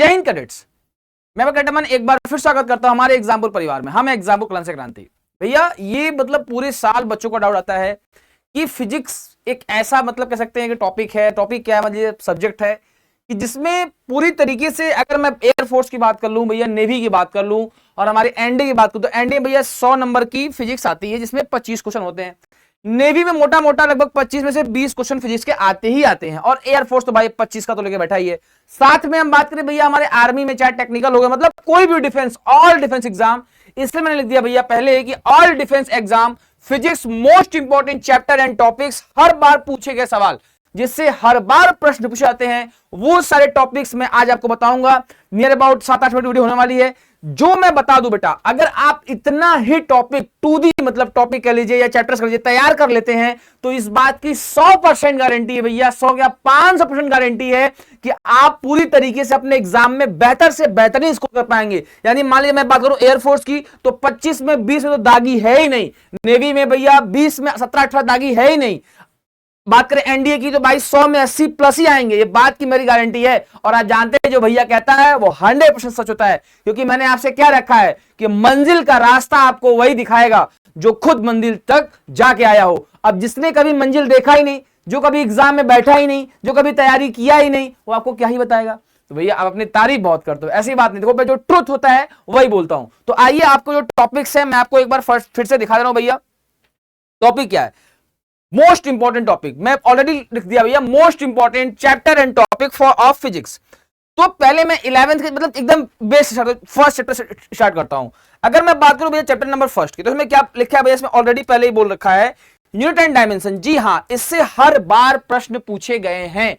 जय हिंद कैडेट्स, मैं कैडेटमैन एक बार फिर स्वागत करता हूं हमारे एग्जाम्पल परिवार में। हम एग्जाम्पल क्लास से क्रांति। भैया ये मतलब पूरे साल बच्चों का डाउट आता है कि फिजिक्स एक ऐसा मतलब कह सकते हैं कि टॉपिक है, टॉपिक क्या है मतलब सब्जेक्ट है कि जिसमें पूरी तरीके से अगर मैं एयरफोर्स की बात कर लूं, भैया नेवी की बात कर लूं और हमारे एनडीए की बात करूं तो एनडीए भैया 100 नंबर की फिजिक्स आती है जिसमें 25 क्वेश्चन होते हैं। नेवी में मोटा मोटा लगभग 25 में से 20 क्वेश्चन फिजिक्स के आते ही आते हैं और एयरफोर्स तो भाई 25 का तो लेके बैठा ही है। साथ में हम बात करें भैया हमारे आर्मी में चाहे टेक्निकल हो गया मतलब कोई भी डिफेंस, ऑल डिफेंस एग्जाम, इसलिए मैंने लिख दिया भैया पहले कि all defence exam physics most important chapter and topics, हर बार पूछे गए सवाल जिससे हर बार प्रश्न पूछे जाते हैं वो सारे टॉपिक्स मैं आज आपको बताऊंगा। नियर अबाउट 7-8 मिनट वीडियो होने वाली है। जो मैं बता दूं बेटा, अगर आप इतना ही टॉपिक 2D मतलब टॉपिक कह लीजिए या चैप्टर्स कह लीजिए तैयार कर लेते हैं तो इस बात की 100% गारंटी है भैया, 100 क्या 500% गारंटी है कि आप पूरी तरीके से अपने एग्जाम में बेहतर से बेहतरीन स्कोर कर पाएंगे। यानी मान लीजिए मैं बात करूं एयरफोर्स की तो 25 में 20 में तो दागी है ही नहीं, नेवी में भैया 20 में 17-18 दागी है ही नहीं, बात करें एनडीए की तो भाई 100 में 80 प्लस ही आएंगे, ये बात की मेरी गारंटी है। और आप जानते हैं जो भैया कहता है वो 100% सच होता है, क्योंकि मैंने आपसे क्या रखा है कि मंजिल का रास्ता आपको वही दिखाएगा जो खुद मंजिल तक जाके आया हो। अब जिसने कभी मंजिल देखा ही नहीं, जो कभी एग्जाम में बैठा ही नहीं, जो कभी तैयारी किया ही नहीं, वो आपको क्या ही बताएगा। तो भैया आप अपनी तारीफ बहुत करते हो, ऐसी बात नहीं, देखो मैं जो ट्रुथ होता है वही बोलता हूं। तो आइए आपको जो टॉपिक्स है मैं आपको एक बार फिर से दिखा दे रहा हूं। भैया टॉपिक क्या है, मोस्ट इंपॉर्टेंट टॉपिक मैं ऑलरेडी लिख दिया भैया, most important chapter and topic for of physics. तो पहले मैं 11th के मतलब एकदम बेस फर्स्ट चैप्टर से स्टार्ट करता हूं। अगर मैं बात करूं भैया चैप्टर नंबर फर्स्ट की तो इसमें क्या लिखा है भैया, इसमें ऑलरेडी पहले ही बोल रखा है यूनिट एंड डायमेंशन। जी हां, इससे हर बार प्रश्न पूछे गए हैं,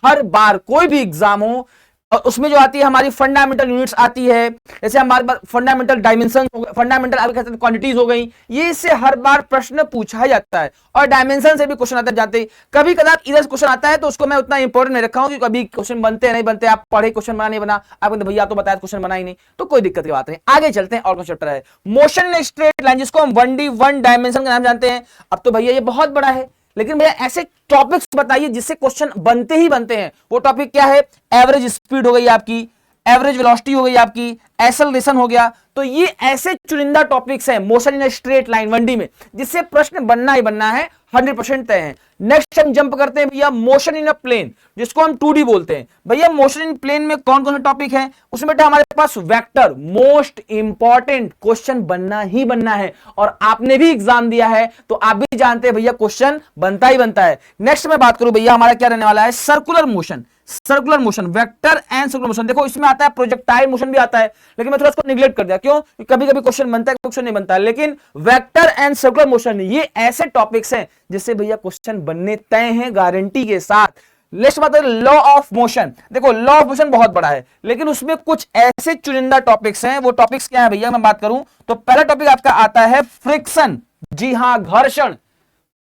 हर बार कोई भी एग्जाम हो। और उसमें जो आती है हमारी फंडामेंटल यूनिट्स आती है, जैसे हमारे पास फंडामेंटल डायमेंशन, फंडामेंटल आप कहते हैं क्वांटिटीज हो गई, ये इससे हर बार प्रश्न पूछा जाता है। और डायमेंशन से भी क्वेश्चन आता है, जानते हैं कभी कदार इधर से क्वेश्चन आता है तो उसको मैं उतना इंपॉर्टेंट नहीं रखा हूं कि कभी क्वेश्चन बनते नहीं बनते, आप पढ़े क्वेश्चन बना नहीं बना, आप कहते भैया तो बताया क्वेश्चन बना ही नहीं, तो कोई दिक्कत की बात नहीं। आगे चलते हैं और कौन चैप्टर है मोशन इन स्ट्रेट लाइन, जिसको हम 1D 1 डायमेंशन का नाम जानते हैं। अब तो भैया ये बहुत बड़ा है, लेकिन भैया ऐसे टॉपिक्स बताइए जिससे क्वेश्चन बनते ही बनते हैं। वो टॉपिक क्या है, एवरेज स्पीड हो गई आपकी, एवरेज वेलोसिटी हो गई आपकी, एक्सेलरेशन हो गया। तो ये ऐसे चुनिंदा टॉपिक्स हैं motion in straight line 1D में जिससे प्रश्न बनना ही बनना है, 100% तय है। नेक्स्ट हम जंप करते हैं भैया मोशन इन अ प्लेन, जिसको हम 2D बोलते हैं। भैया मोशन इन प्लेन में कौन कौन से टॉपिक है, उसमें बेटा हमारे पास वेक्टर, मोस्ट इंपॉर्टेंट क्वेश्चन बनना ही बनना है। और आपने भी एग्जाम दिया है तो आप भी जानते हैं भैया क्वेश्चन बनता ही बनता है। नेक्स्ट मैं बात करूं भैया हमारा क्या रहने वाला है, circular motion, circular motion, vector and circular motion. देखो इसमें आता है प्रोजेक्टाइल मोशन भी आता है, लेकिन मैं थोड़ा इसको निगलेक्ट कर दिया, क्यों, कभी कभी क्वेश्चन बनता है क्वेश्चन नहीं बनता है। लेकिन वेक्टर एंड सर्कुलर मोशन ये ऐसे टॉपिक्स हैं जिससे भैया क्वेश्चन बनने तय हैं गारंटी के साथ। नेक्स्ट बात है लॉ ऑफ मोशन। देखो लॉ ऑफ मोशन बहुत बड़ा है, लेकिन उसमें कुछ ऐसे चुनिंदा टॉपिक्स हैं। वो टॉपिक्स क्या है भैया, मैं बात करूं तो पहला टॉपिक आपका आता है फ्रिक्शन। जी हां, घर्षण,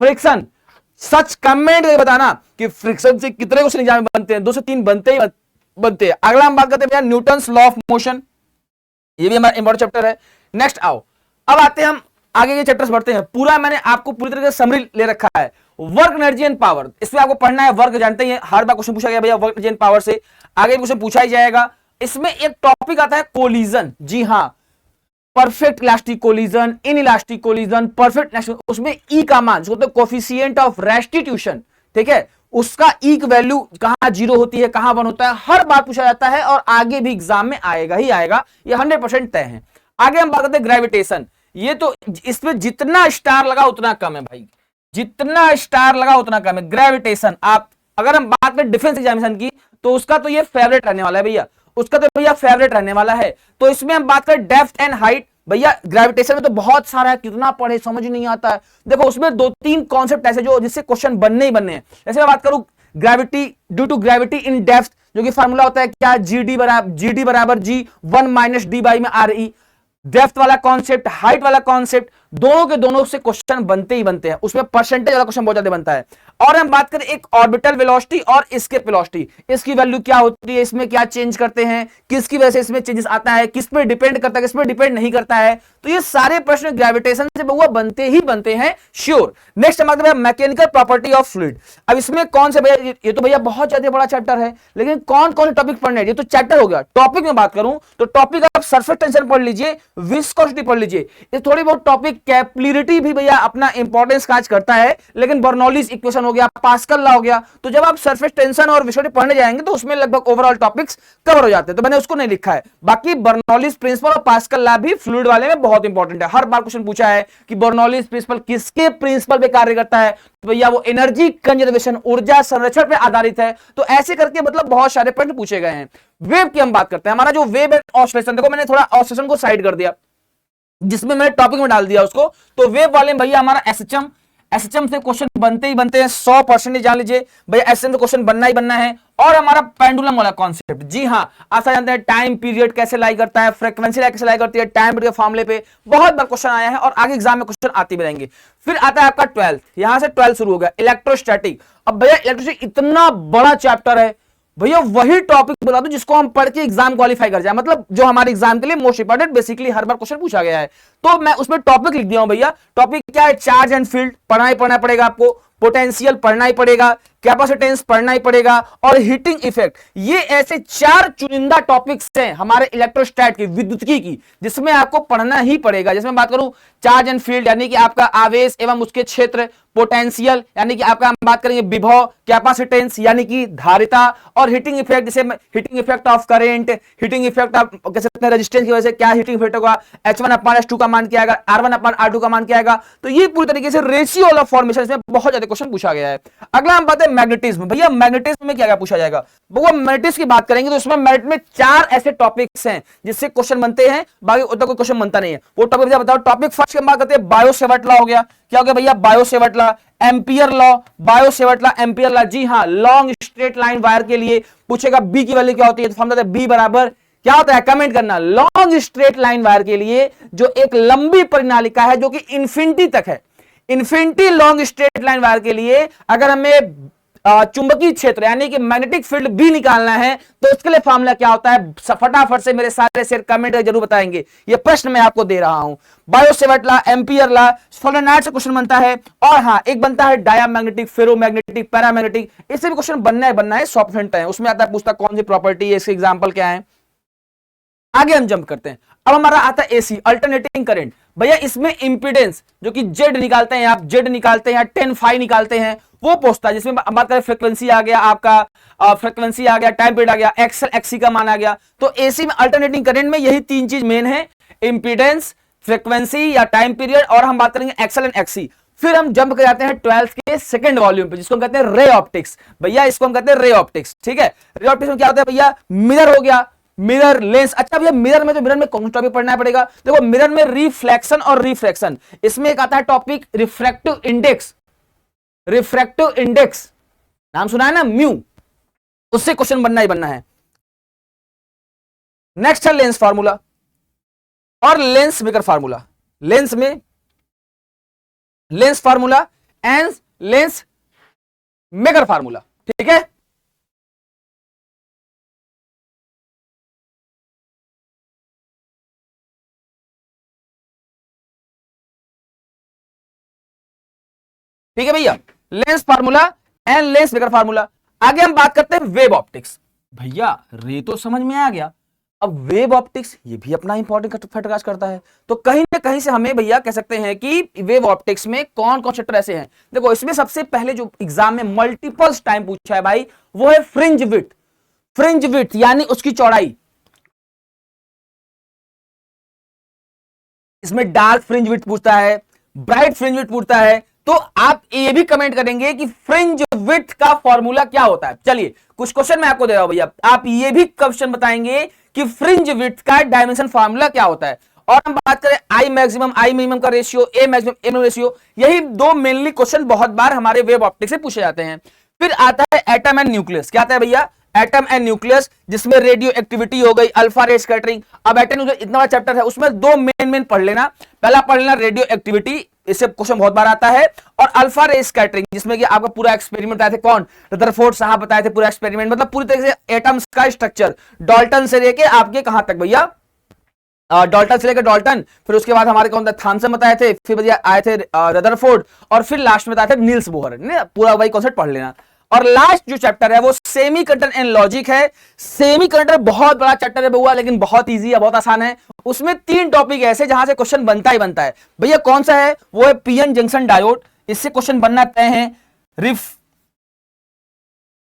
फ्रिक्शन। सच कमेंट करके बताना कि फ्रिक्शन से कितने क्वेश्चन एग्जाम में बनते हैं, 2 से 3 बनते ही बनते हैं। अगला हम बात करते हैं भैया न्यूटन्स लॉ ऑफ मोशन, ये भी हमारा इंपॉर्टेंट चैप्टर है। नेक्स्ट आओ, अब आते हैं हम आगे के चैप्टर्स बढ़ते हैं। पूरा मैंने आपको पूरी तरह से समरी ले रखा है। वर्क, एनर्जी एंड पावर, इसमें आपको पढ़ना है। वर्क जानते हैं हर बार क्वेश्चन पूछा गया भैया, वर्क, एनर्जी एंड पावर से आगे क्वेश्चन पूछा ही जाएगा। इसमें एक टॉपिक आता है कोलिजन। जी हां, perfect elastic collision, in elastic collision, perfect, उसमें ई का मान जो कोफिशिएंट ऑफ रेस्टिट्यूशन, ठीक है, उसका ई की वैल्यू कहां 0 होती है, कहां 1 होता है, हर बार पूछा जाता है और आगे भी एग्जाम में आएगा ही आएगा, ये 100% तय है। आगे हम बात करते हैं ग्रेविटेशन। ये तो इसमें जितना स्टार लगा उतना कम है भाई, जितना स्टार लगा उतना कम है ग्रेविटेशन। आप अगर हम बात करें डिफेंस एग्जामिनेशन की तो उसका तो ये फेवरेट रहने वाला है भैया, उसका तो भैया फेवरेट रहने वाला है। तो इसमें हम बात करें डेप्थ एंड हाइट, भैया ग्रेविटेशन में तो बहुत सारा है, कितना पढ़े समझ नहीं आता है। देखो उसमें 2-3 कॉन्सेप्ट ऐसे जो जिससे क्वेश्चन बनने ही बनने हैं। जैसे मैं बात करूं gravity, due to gravity in depth, जो कि फार्मूला होता है क्या, GD बराबर G 1 - D/RE। डेप्थ वाला कॉन्सेप्ट, हाइट वाला कॉन्सेप्ट, दोनों के दोनों से क्वेश्चन बनते ही बनते हैं, उसमें परसेंटेज वाला क्वेश्चन बहुत ज्यादा बनता है। और हम बात करें एक ऑर्बिटल वेलोसिटी और एस्केप वेलोसिटी, इसकी वैल्यू क्या होती है, इसमें क्या चेंज करते हैं, किसकी वजह से इसमें चेंजेस आता है, किस पे डिपेंड करता है, किस पे डिपेंड नहीं करता है। तो ये सारे प्रश्न ग्रेविटेशन से बहुआ बनते ही बनते हैं श्योर। नेक्स्ट हम बात करें मैकेनिकल प्रॉपर्टी ऑफ फ्लूइड। अब इसमें कौन से भैया, ये तो भैया बहुत ज्यादा बड़ा चैप्टर है, लेकिन कौन कौन से टॉपिक पढ़ने हैं, ये तो चैप्टर हो गया। टॉपिक में बात करूं तो टॉपिक आप सरफेस टेंशन पढ़ लीजिए, विस्कोसिटी पढ़ लीजिए, ये थोड़ी बहुत टॉपिक कैपिलरिटी भी भैया अपना इंपॉर्टेंस काज करता है, लेकिन बर्नौलीज इक्वेशन हो गया, पास्कल लॉ हो गया, तो जब आप सरफेस टेंशन और विस्कोसिटी पढ़ने जाएंगे तो उसमें लगभग ओवरऑल टॉपिक्स कवर हो जाते हैं, तो मैंने उसको नहीं लिखा है। बाकी बर्नौलीज प्रिंसिपल और पास्कल लॉ भी फ्लूइड वाले में बहुत इंपॉर्टेंट है। हर बार क्वेश्चन पूछा है कि बर्नौलीज प्रिंसिपल किसके प्रिंसिपल पे कार्य करता है, तो भैया वो एनर्जी कंजर्वेशन, ऊर्जा संरक्षण पे आधारित है। तो ऐसे करके मतलब बहुत सारे प्रश्न पूछे गए हैं। वेव की हम बात करते हैं, हमारा जो वेव है ऑसिलेशन, देखो मैंने थोड़ा ऑसिलेशन को साइड कर दिया, जिसमें मैंने टॉपिक में डाल दिया उसको। तो वेव वाले में भैया हमारा एसएचएम से क्वेश्चन बनते ही बनते हैं, 100% जान लीजिए भैया, एसएचएम से क्वेश्चन बनना ही बनना है। और हमारा पेंडुलम वाला कॉन्सेप्ट, जी हाँ, आशा जानते हैं टाइम पीरियड कैसे लाई करता है, फ्रीक्वेंसी कैसे लाई करती है, टाइम पीरियड के फॉर्मूले पे बहुत बार क्वेश्चन आया है और आगे एग्जाम में क्वेश्चन आते भी रहेंगे। फिर आता है आपका 12th, यहां से 12 शुरू हो गया, इलेक्ट्रोस्टैटिक। अब भैया इलेक्ट्रोस्टैटिक इतना बड़ा चैप्टर है भैया, वही टॉपिक बता दो जिसको हम पढ़ के एग्जाम क्वालिफाई कर जाए, मतलब जो हमारे एग्जाम के लिए मोस्ट इंपॉर्टेंट, बेसिकली हर बार क्वेश्चन पूछा गया है। तो मैं उसमें टॉपिक लिख दिया हूं भैया। टॉपिक क्या है, चार्ज एंड फील्ड पढ़ना पड़ेगा आपको, पोटेंशियल पढ़ना ही पड़ेगा, कैपेसिटेंस पढ़ना ही पड़ेगा, और हीटिंग इफेक्ट। ये ऐसे 4 चुनिंदा टॉपिक्स हैं हमारे इलेक्ट्रोस्टैट की, विद्युतिकी की, जिसमें आपको पढ़ना ही पड़ेगा। जिसमें बात करूं चार्ज एंड फील्ड यानी कि आपका आवेश एवं उसके क्षेत्र, पोटेंशियल यानी कि आपका हम बात करेंगे विभव, कैपेसिटेंस यानी कि धारिता, और हीटिंग इफेक्ट जैसे heating effect of current, heating effect of कह सकते हैं रेजिस्टेंस की वजह से क्या हीटिंग इफेक्ट होगा, H1/S2 का मान क्या आएगा, R1/R2 का मान क्या आएगा। तो ये पूरी तरीके से रेशियो ऑफ फॉर्मेशन, इसमें बहुत ज्यादा क्वेश्चन पूछा गया है। अगला हम बात है मैग्नेटिज्म। भैया मैग्नेटिज्म में क्या क्या पूछा जाएगा, वो मैग्नेटिज्म की बात करेंगे तो इसमें मैग्नेट में 4 ऐसे टॉपिक्स हैं जिससे क्वेश्चन बनते हैं, बाकी उतना कोई क्वेश्चन बनता नहीं है। वो टॉपिक बताओ। टॉपिक फर्स्ट की बात करते हैं, बायो-सेवर्ट लॉ हो गया। क्या हो गया भैया, Biot Savart law, Ampere law, Biot Savart law, Ampere law. जी हाँ, लॉन्ग स्ट्रेट लाइन वायर के लिए पूछेगा बी की वैल्यू क्या होती है, तो फॉर्मूला बी बराबर क्या होता है, कमेंट करना। लॉन्ग स्ट्रेट लाइन वायर के लिए जो एक लंबी परिनालिका है जो कि इंफिनिटी तक है, infinity long straight line wire के लिए अगर हमें चुंबकीय क्षेत्र यानी कि मैग्नेटिक फील्ड भी निकालना है तो उसके लिए फॉर्मूला क्या होता है, फटाफट से मेरे सारे शेयर कमेंट जरूर बताएंगे। ये प्रश्न मैं आपको दे रहा हूं। Biot-Savart law, Ampere law, solenoid से क्वेश्चन बनता है। और हां, एक बनता है डायामैग्नेटिक, फेरोमैग्नेटिक, पैरामैग्नेटिक, इससे भी क्वेश्चन बनना है 100% है। उसमें आता है पूछता कौन सी प्रॉपर्टी है, इसके एग्जांपल क्या है। आगे हम जंप करते हैं। अब हमारा आता है एसी, अल्टरनेटिंग करंट। भैया इसमें इंपीडेंस जो कि जेड निकालते हैं आप, जेड निकालते हैं, 10 फाई निकालते हैं, वो पूछता है। जिसमें बात करें फ्रीक्वेंसी आ गया आपका, फ्रीक्वेंसी आ गया, टाइम पीरियड आ गया, एक्सल एक्सी का मान आ गया। तो एसी में अल्टरनेटिंग करंट में यही 3 चीज मेन है, इंपीडेंस, फ्रीक्वेंसी या टाइम पीरियड, और हम बात करेंगे एक्सल एंड एक्सी। फिर हम जंप कर जाते हैं 12th के सेकंड वॉल्यूम पे, जिसको हम कहते हैं रे ऑप्टिक्स। भैया इसको हम कहते हैं रे ऑप्टिक्स, ठीक है। रे ऑप्टिक्स में क्या होता है भैया, मिरर हो गया, मिरर, लेंस। अच्छा भैया मिरर में, तो मिरर में कौन सा टॉपिक पढ़ना पड़ेगा, देखो मिरर में रिफ्लेक्शन और रिफ्रैक्शन। इसमें एक आता है topic refractive index, refractive index नाम सुना है ना, म्यू, उससे क्वेश्चन बनना ही बनना है। नेक्स्ट है लेंस फार्मूला और लेंस मेकर फार्मूला। लेंस में lens formula and lens maker formula, ठीक है। ठीक है भैया, lens formula and lens maker formula. आगे हम बात करते हैं वेव ऑप्टिक्स। भैया रे तो समझ में आ गया, अब वेव ऑप्टिक्स ये भी अपना इंपॉर्टेंट फैक्टर करता है। तो कहीं ना कहीं से हमें भैया कह सकते हैं कि वेव ऑप्टिक्स में कौन कौन चैप्टर ऐसे हैं। देखो इसमें सबसे पहले जो एग्जाम में मल्टीपल्स टाइम पूछा है भाई, वो है फ्रिंज विड्थ। फ्रिंज विड्थ यानी उसकी चौड़ाई। इसमें डार्क फ्रिंज विड्थ पूछता है, ब्राइट फ्रिंज विड्थ पूछता है। तो आप ये भी कमेंट करेंगे कि फ्रिंज विड्थ का फॉर्मूला क्या होता है। चलिए कुछ क्वेश्चन मैं आपको दे रहा हूं भैया, आप ये भी क्वेश्चन बताएंगे कि फ्रिंज विड्थ का डायमेंशन फॉर्मूला क्या होता है। और हम बात करें आई मैक्सिमम आई मिनिमम का ratio, A maximum a minimum ratio, यही 2 मेनली क्वेश्चन बहुत बार हमारे वेव ऑप्टिक्स से पूछे जाते हैं। फिर आता है एटम एंड न्यूक्लियस। क्या आता है भैया, एटम एंड न्यूक्लियस, जिसमें रेडियो एक्टिविटी हो गई, अल्फा रे स्कैटरिंग। अब एटम इतना बड़ा चैप्टर है, उसमें दो मेन पढ़ लेना। पहला पढ़ लेना रेडियो एक्टिविटी, इससे क्वेश्चन बहुत बार आता है, और अल्फा रे स्कैटरिंग, जिसमें कि आपका पूरा एक्सपेरिमेंट बताए थे, कौन, रदरफोर्ड साहब बताए थे पूरा एक्सपेरिमेंट, मतलब पूरी तरीके से एटम्स का स्ट्रक्चर डाल्टन से लेके आपके कहां तक भैया, डाल्टन से लेकर डाल्टन, फिर उसके बाद हमारे कौन था, थॉमसन बताए थे, फिर भैया आए थे रदरफोर्ड, और फिर लास्ट में बताए थे नील्स बोहर। पूरा वही कॉन्सेप्ट पढ़ लेना। और लास्ट जो चैप्टर है वो सेमीकंडक्टर एंड लॉजिक है। सेमीकंडक्टर बहुत बड़ा चैप्टर है बउआ, लेकिन बहुत इजी है, बहुत आसान है। उसमें 3 टॉपिक ऐसे जहां से क्वेश्चन बनता ही बनता है भैया। कौन सा है वो, है पीएन जंक्शन डायोड, इससे क्वेश्चन बनना तय है।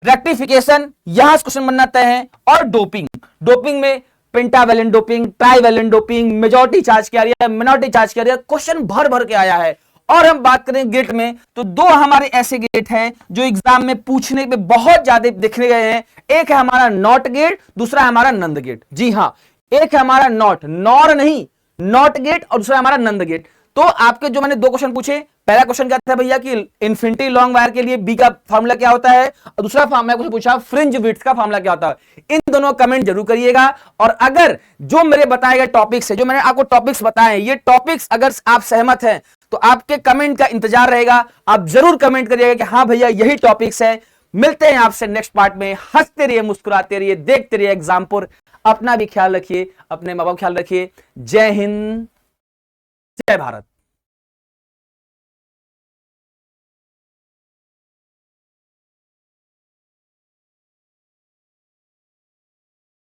रेक्टिफिकेशन, यहां से क्वेश्चन बनना तय है। और डोपिंग, डोपिंग में pentavalent doping, trivalent doping, majority charge किया गया, मिनॉरिटी चार्ज किया गया, क्वेश्चन भर भर के आया है। और हम बात करें गेट में, तो 2 हमारे ऐसे गेट हैं जो एग्जाम में पूछने पे बहुत ज्यादा दिखने गए हैं। एक है हमारा नॉट गेट, दूसरा है हमारा नंद गेट। जी हां, एक है हमारा नॉट, नॉर नहीं, नॉट गेट, और दूसरा हमारा नंद गेट। तो आपके जो मैंने 2 क्वेश्चन पूछे, पहला क्वेश्चन क्या था भैया कि इन्फिनिटी लॉन्ग वायर के लिए बी का फार्मूला क्या होता है, और दूसरा फार्मूला कुछ पूछा फ्रिंज विड्थ का फार्मूला क्या होता है। इन दोनों कमेंट जरूर करिएगा। और अगर जो मेरे बताए गए टॉपिक्स है, जो मैंने आपको टॉपिक्स बताए, ये टॉपिक्स अगर आप सहमत हैं तो आपके कमेंट का इंतजार रहेगा। आप जरूर कमेंट करिएगा कि हाँ भैया यही टॉपिक्स है। मिलते हैं आपसे नेक्स्ट पार्ट में। हंसते रहिए, मुस्कुराते रहिए, देखते रहिए एग्जामपुर। अपना भी ख्याल रखिए, अपने माँ बाप ख्याल रखिए। जय हिंद, जय भारत।